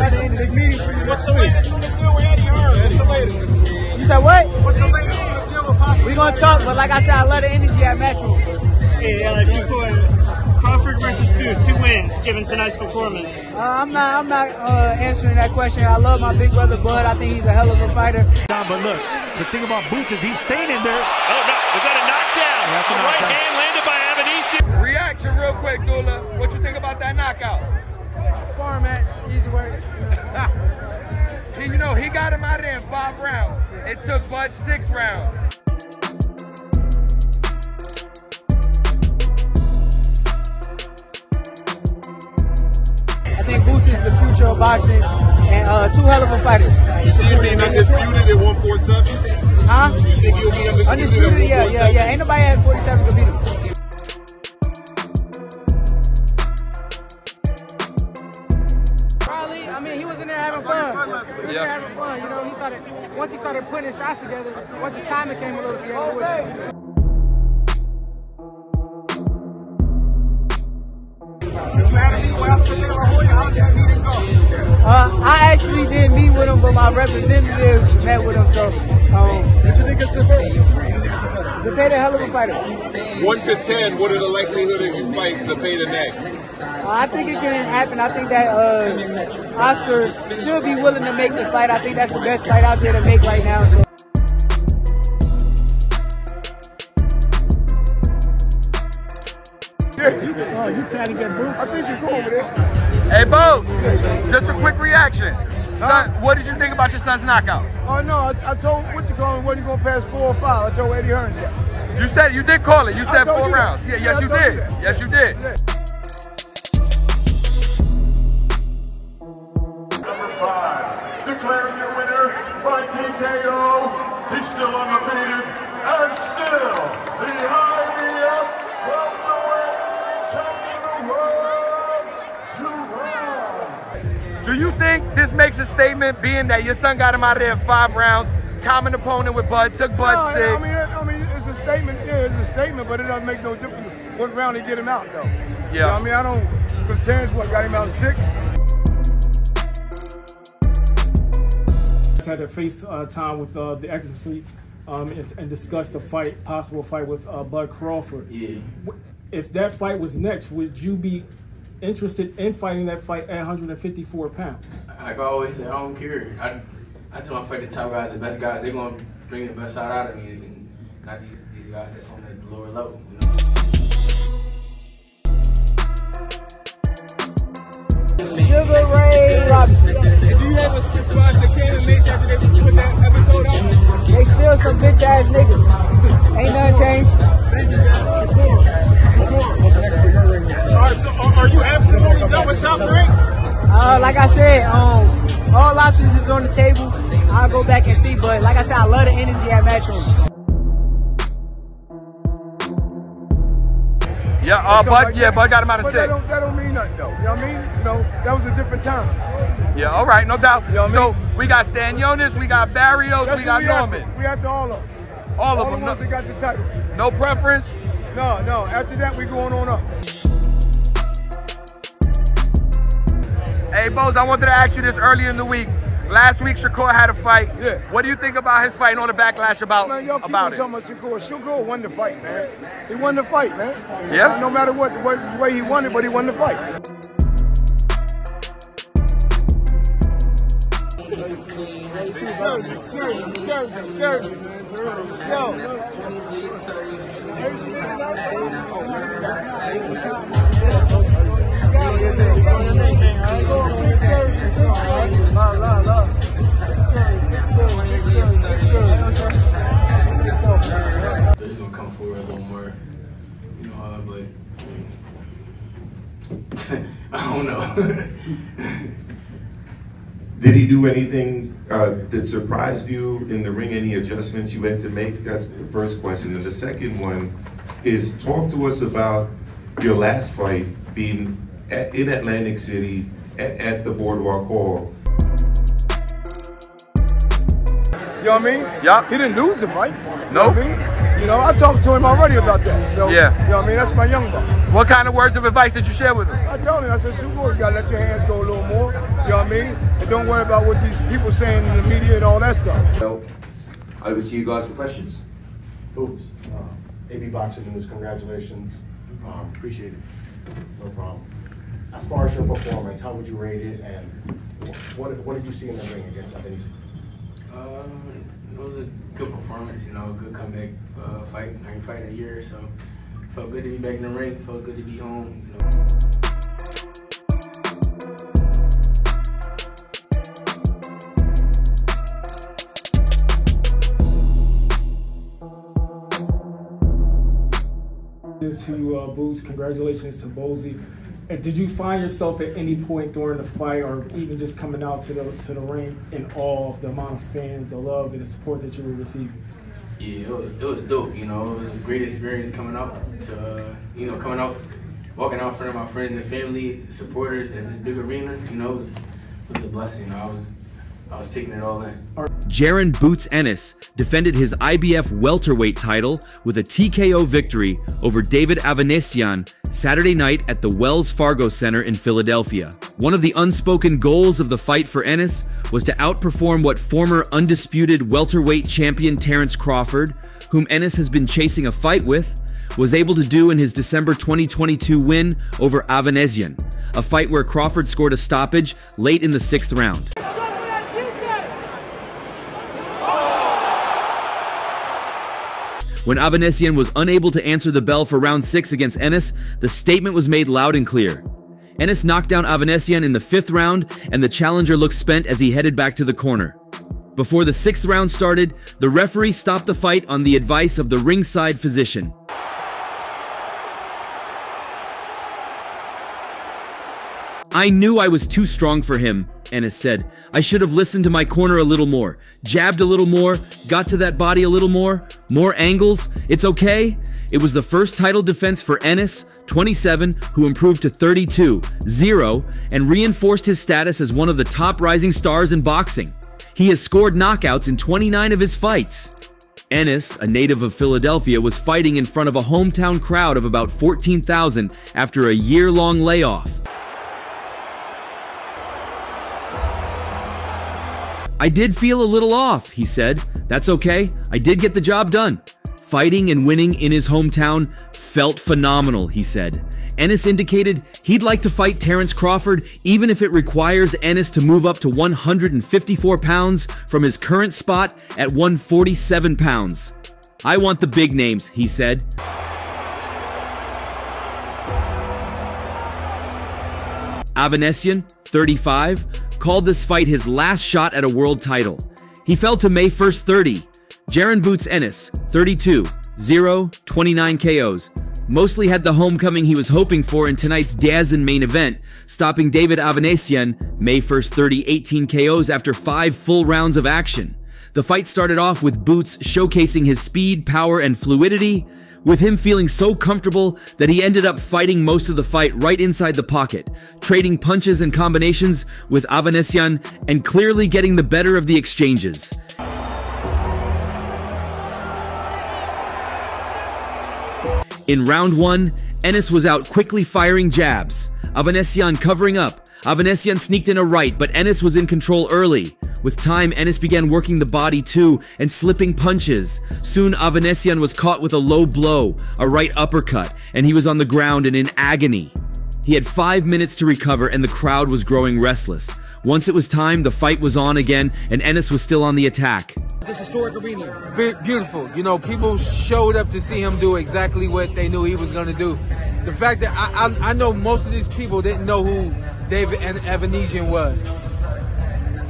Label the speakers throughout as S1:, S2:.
S1: Big meeting for you.
S2: What's the latest on the deal with Eddie Hearn? What's the latest?
S1: You said what?
S2: What's the latest on the deal with Posse?
S1: We gonna talk, but like I said, I love the energy at Metro.
S2: Hey, Crawford versus Boots, who wins given tonight's performance?
S1: I'm not answering that question. I love my big brother Bud. I think he's a hell of a fighter.
S3: But look, the thing about Boots is he's staying in there.
S2: Oh no, we got a knockdown.
S3: That's a
S2: right
S3: knockdown.
S2: hand landed by Avanesyan.
S4: Reaction real quick, Dula. What you think about that knockout?
S1: Sparring match, easy work.
S4: You know, he got him out of there in 5 rounds. It took Bud 6 rounds.
S1: I think Boots is the future of boxing, and 2 hell of a fighters.
S5: You see him being undisputed at 147?
S1: Huh?
S5: You think he'll be undisputed
S1: Undisputed,
S5: at 147?
S1: yeah. Ain't nobody at 47 can beat him. Probably, I mean, he was in there having fun. He was in there having fun, you know. Once he started putting his shots together, once the timing came a little together. I actually didn't meet with him, but my representative met with him. So,
S5: Did you think it's
S1: Zepeda, hell of a fighter.
S5: 1 to 10, what are the likelihood of you fight Zepeda next?
S1: I think it can happen. I think that Oscar should be willing to make the fight. I think that's the best fight out there to make right now. So.
S3: Oh, you trying to get Boots?
S4: I see you cool over there. Hey, Bo, just a quick reaction. Son, what did you think about your son's knockout?
S6: Oh no, I told what you going, what you gonna pass 4 or 5? I told Eddie Hearn that.
S4: You said you did call it. You said 4 rounds. Yeah, yes, you did. Yes, you did.
S6: Yeah.
S7: Number 5, declaring your winner by TKO. He's still undefeated and still the IBF welterweight champion of the world, Jaron.
S4: Do you think this makes a statement, being that your son got him out of there in 5 rounds, common opponent with Bud, took Bud 6?
S6: I mean, it's a statement. Yeah, it's a statement, but it doesn't make no difference what round they get him out, though.
S4: Yeah.
S6: You know, I mean, I don't. Because Terence, got him out in 6.
S3: Had a face time with the Ecstasy and discussed the fight, possible fight with Bud Crawford.
S8: Yeah.
S3: If that fight was next, would you be interested in fighting that fight at 154 pounds?
S8: Like I always say, I don't care. I tell my fight the top guys, the best guys, they're gonna bring the best side out of me, and not these guys that's on that lower level. You know?
S1: Sugar Ray Robinson.
S4: Do you have a surprise that came and made after they put that episode out?
S1: They still some bitch ass niggas. Ain't nothing changed.
S2: Alright, so are you absolutely done with top 3?
S1: Like I said, all options is on the table. I'll go back and see, but like I said, I love the energy at Matchroom.
S4: Yeah, Bud got him out of 6.
S6: That don't mean nothing, though. You know what I mean? You know, that was a different time.
S4: Yeah, all right, no doubt.
S6: You know what I mean?
S4: So we got Stan Jonas, we got Barrios, we got Norman.
S6: We have to all of them.
S4: All of
S6: the
S4: them.
S6: ones that got the title.
S4: No preference?
S6: No. After that, we going on up.
S4: Hey, Bose, I wanted to ask you this earlier in the week. Last week, Shakur had a fight.
S6: Yeah.
S4: What do you think about his fight and all the backlash about
S6: Man, y'all keep
S4: it?
S6: talking about Shakur. Shakur won the fight, man. He won the fight, man.
S4: Yeah.
S6: No matter what way he won it, but he won the fight.
S8: So he's gonna come forward a little more, you know, but I don't know.
S9: Did he do anything that surprised you in the ring? Any adjustments you had to make? That's the first question. And the second one is, talk to us about your last fight being in Atlantic City at the Boardwalk Hall.
S6: You know what I mean?
S4: Yeah.
S6: He didn't lose the fight.
S4: Nope.
S6: You know what I mean? You know, I talked to him already about that. So,
S4: yeah.
S6: You know what I mean? That's my young buck.
S4: What kind of words of advice did you share with him?
S6: I told him, I said, Super, you gotta let your hands go a little more. You know what I mean? And don't worry about what these people saying in the media and all that stuff.
S10: So, over to you guys for questions.
S11: Boots, AB Boxing News, congratulations. Appreciate it. No problem. As far as your performance, how would you rate it, and what did you see in the ring against Avanesyan?
S8: It was a good performance, you know, a good comeback fight. I ain't fighting a year, so felt good to be back in the ring. Felt good to be home, you know.
S3: To Boots, congratulations to Bozy. And did you find yourself at any point during the fight, or even just coming out to the ring, in awe of the amount of fans, the love, and the support that you were receiving?
S8: Yeah, it was dope. You know, it was a great experience coming out to, you know, walking out in front of my friends and family, supporters at this big arena. You know, it was a blessing. You know, I was taking it all in.
S12: Jaron "Boots" Ennis defended his IBF welterweight title with a TKO victory over David Avanesyan Saturday night at the Wells Fargo Center in Philadelphia. One of the unspoken goals of the fight for Ennis was to outperform what former undisputed welterweight champion Terence Crawford, whom Ennis has been chasing a fight with, was able to do in his December 2022 win over Avanesyan, a fight where Crawford scored a stoppage late in the 6th round. When Avanesyan was unable to answer the bell for round 6 against Ennis, the statement was made loud and clear. Ennis knocked down Avanesyan in the 5th round, and the challenger looked spent as he headed back to the corner. Before the 6th round started, the referee stopped the fight on the advice of the ringside physician. "I knew I was too strong for him," Ennis said. "I should have listened to my corner a little more, jabbed a little more, got to that body a little more angles. It's okay." It was the first title defense for Ennis, 27, who improved to 32-0 and reinforced his status as one of the top rising stars in boxing. He has scored knockouts in 29 of his fights. Ennis, a native of Philadelphia, was fighting in front of a hometown crowd of about 14,000 after a year-long layoff. "I did feel a little off," he said. "That's okay. I did get the job done." Fighting and winning in his hometown felt phenomenal, he said. Ennis indicated he'd like to fight Terence Crawford even if it requires Ennis to move up to 154 pounds from his current spot at 147 pounds. "I want the big names," he said. Avanesyan, 35, called this fight his last shot at a world title. He fell to May 1st 30. Jaron "Boots" Ennis, 32-0, 29 KOs. Mostly had the homecoming he was hoping for in tonight's DAZN main event, stopping David Avanesyan, May 1st 30, 18 KOs after 5 full rounds of action. The fight started off with Boots showcasing his speed, power, and fluidity, with him feeling so comfortable that he ended up fighting most of the fight right inside the pocket, trading punches and combinations with Avanesyan and clearly getting the better of the exchanges. In round 1, Ennis was out quickly firing jabs, Avanesyan covering up. Avanesyan sneaked in a right, but Ennis was in control early. With time, Ennis began working the body too and slipping punches. Soon, Avanesyan was caught with a low blow, a right uppercut, and he was on the ground and in agony. He had 5 minutes to recover and the crowd was growing restless. Once it was time, the fight was on again and Ennis was still on the attack.
S13: This historic arena. Beautiful. You know, people showed up to see him do exactly what they knew he was going to do. The fact that I know most of these people didn't know who David Avanesyan was.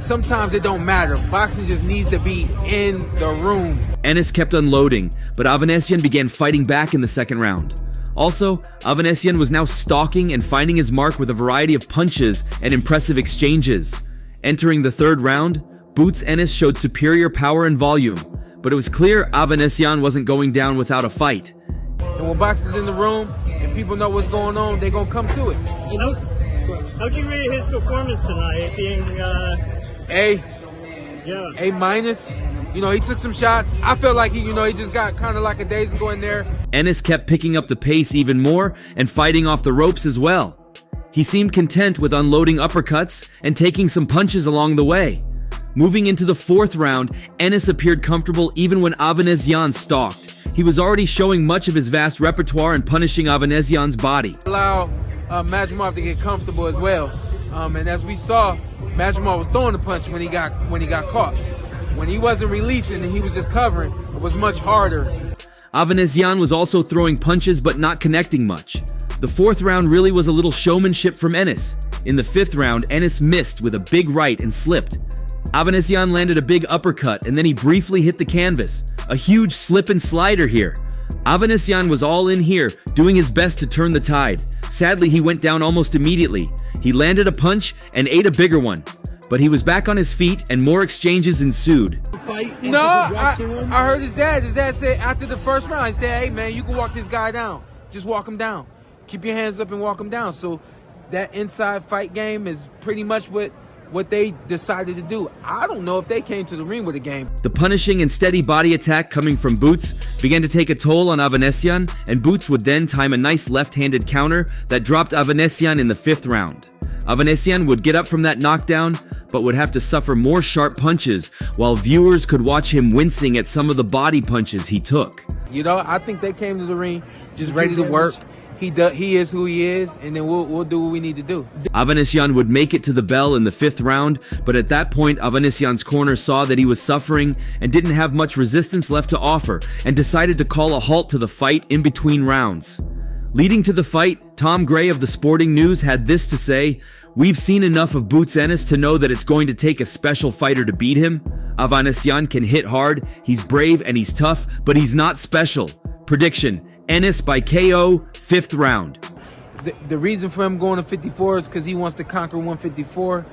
S13: Sometimes it don't matter. Boxing just needs to be in the room.
S12: Ennis kept unloading, but Avanesyan began fighting back in the 2nd round. Also, Avanesyan was now stalking and finding his mark with a variety of punches and impressive exchanges. Entering the 3rd round, Boots Ennis showed superior power and volume, but it was clear Avanesyan wasn't going down without a fight.
S13: And when boxing's in the room and people know what's going on, they're going to come to it. You know?
S2: How'd you rate his performance tonight, being
S13: A.
S2: Yeah.
S13: A-. You know, he took some shots. I felt like he just got kind of like a daze going there.
S12: Ennis kept picking up the pace even more and fighting off the ropes as well. He seemed content with unloading uppercuts and taking some punches along the way. Moving into the 4th round, Ennis appeared comfortable even when Avanesyan stalked. He was already showing much of his vast repertoire and punishing Avanesyan's body.
S13: Allow Majumov to get comfortable as well. And as we saw, Majumov was throwing the punch when he got caught. When he wasn't releasing and he was just covering, it was much harder.
S12: Avanesyan was also throwing punches but not connecting much. The 4th round really was a little showmanship from Ennis. In the 5th round, Ennis missed with a big right and slipped. Avanesyan landed a big uppercut and then he briefly hit the canvas. A huge slip and slider here. Avanesyan was all in here, doing his best to turn the tide. Sadly, he went down almost immediately. He landed a punch and ate a bigger one. But he was back on his feet and more exchanges ensued.
S13: No, I heard his dad. His dad said after the 1st round, he said, hey man, you can walk this guy down. Just walk him down. Keep your hands up and walk him down. So that inside fight game is pretty much what they decided to do. I don't know if they came to the ring with a game.
S12: The punishing and steady body attack coming from Boots began to take a toll on Avanesyan, and Boots would then time a nice left-handed counter that dropped Avanesyan in the 5th round. Avanesyan would get up from that knockdown, but would have to suffer more sharp punches, while viewers could watch him wincing at some of the body punches he took.
S13: You know, I think they came to the ring just ready to work. He is who he is, and then we'll do what we need to do.
S12: Avanesyan would make it to the bell in the 5th round, but at that point, Avanesyan's corner saw that he was suffering and didn't have much resistance left to offer, and decided to call a halt to the fight in between rounds. Leading to the fight, Tom Gray of the Sporting News had this to say: "We've seen enough of Boots Ennis to know that it's going to take a special fighter to beat him. Avanesyan can hit hard, he's brave and he's tough, but he's not special." Prediction: Ennis by KO, 5th round.
S13: The reason for him going to 54 is because he wants to conquer 154.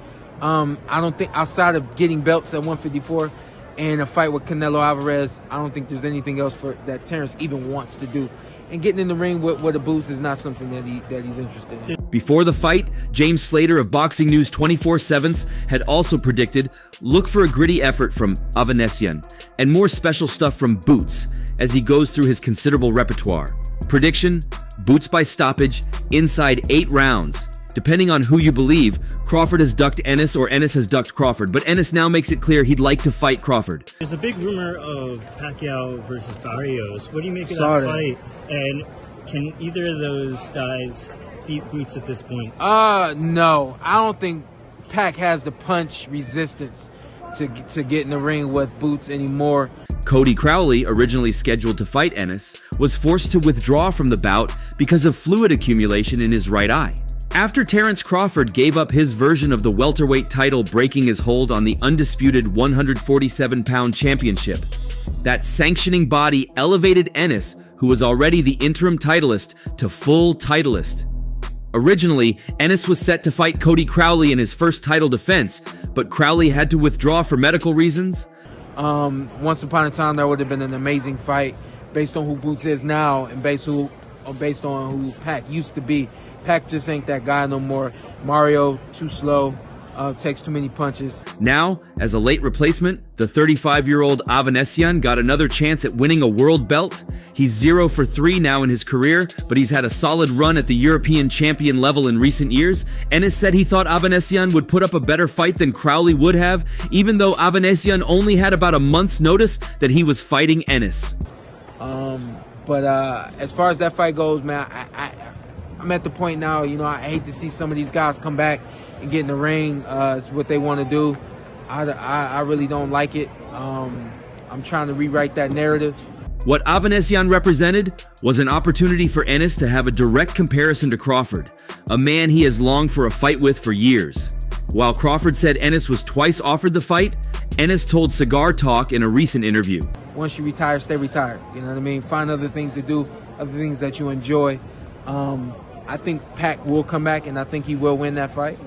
S13: I don't think, outside of getting belts at 154 and a fight with Canelo Alvarez, I don't think there's anything else that Terence even wants to do. And getting in the ring with a Boots is not something that he's interested in.
S12: Before the fight, James Slater of Boxing News 24/7 had also predicted, look for a gritty effort from Avanesyan and more special stuff from Boots as he goes through his considerable repertoire. Prediction: Boots by stoppage, inside 8 rounds. Depending on who you believe, Crawford has ducked Ennis or Ennis has ducked Crawford, but Ennis now makes it clear he'd like to fight Crawford.
S2: There's a big rumor of Pacquiao versus Barrios. What do you make of that fight? And can either of those guys beat Boots at this point?
S13: No. I don't think Pac has the punch resistance to get in the ring with Boots anymore.
S12: Cody Crowley, originally scheduled to fight Ennis, was forced to withdraw from the bout because of fluid accumulation in his right eye. After Terence Crawford gave up his version of the welterweight title, breaking his hold on the undisputed 147-pound championship, that sanctioning body elevated Ennis, who was already the interim titleist, to full titleist. Originally, Ennis was set to fight Cody Crowley in his first title defense, but Crowley had to withdraw for medical reasons.
S13: Once upon a time, that would have been an amazing fight based on who Boots is now and based on who Pac used to be. Pac just ain't that guy no more. Mario, too slow, takes too many punches.
S12: Now, as a late replacement, the 35-year-old Avanesyan got another chance at winning a world belt. He's 0 for 3 now in his career, but he's had a solid run at the European champion level in recent years. Ennis said he thought Avanesyan would put up a better fight than Crowley would have, even though Avanesyan only had about a month's notice that he was fighting Ennis.
S13: But as far as that fight goes, man, I'm at the point now, you know, I hate to see some of these guys come back and get in the ring. It's what they want to do. I really don't like it. I'm trying to rewrite that narrative.
S12: What Avanesyan represented was an opportunity for Ennis to have a direct comparison to Crawford, a man he has longed for a fight with for years. While Crawford said Ennis was twice offered the fight, Ennis told Cigar Talk in a recent interview,
S13: once you retire, stay retired. You know what I mean? Find other things to do, other things that you enjoy. I think Pac will come back, and I think he will win that fight.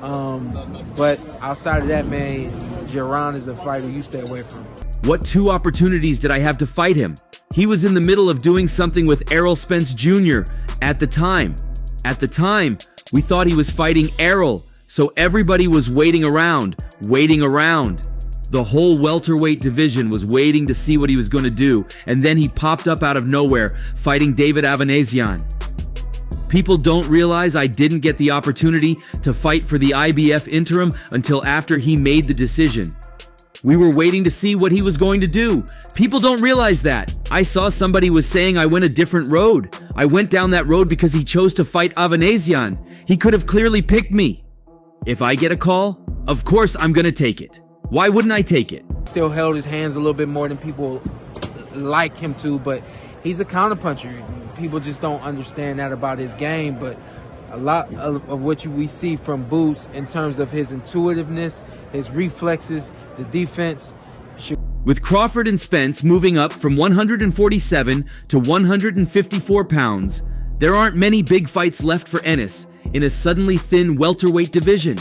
S13: But outside of that, man, Jaron is a fighter you stay away from.
S12: What 2 opportunities did I have to fight him? He was in the middle of doing something with Errol Spence Jr. at the time. At the time, we thought he was fighting Errol, so everybody was waiting around. The whole welterweight division was waiting to see what he was going to do, and then he popped up out of nowhere, fighting David Avanesyan. People don't realize I didn't get the opportunity to fight for the IBF interim until after he made the decision. We were waiting to see what he was going to do. People don't realize that. I saw somebody was saying I went a different road. I went down that road because he chose to fight Avanesyan. He could have clearly picked me. If I get a call, of course I'm gonna take it. Why wouldn't I take it?
S13: Still held his hands a little bit more than people like him to, but he's a counterpuncher. People just don't understand that about his game, but a lot of what we see from Boots in terms of his intuitiveness, his reflexes, the defense.
S12: With Crawford and Spence moving up from 147 to 154 pounds, there aren't many big fights left for Ennis in a suddenly thin welterweight division.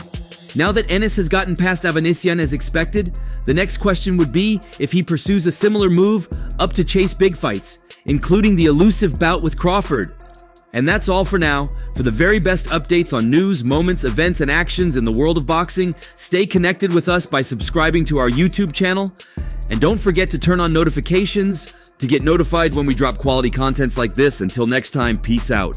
S12: Now that Ennis has gotten past Avanesyan as expected, the next question would be if he pursues a similar move up to chase big fights, including the elusive bout with Crawford. And that's all for now. For the very best updates on news, moments, events, and actions in the world of boxing, stay connected with us by subscribing to our YouTube channel. And don't forget to turn on notifications to get notified when we drop quality contents like this. Until next time, peace out.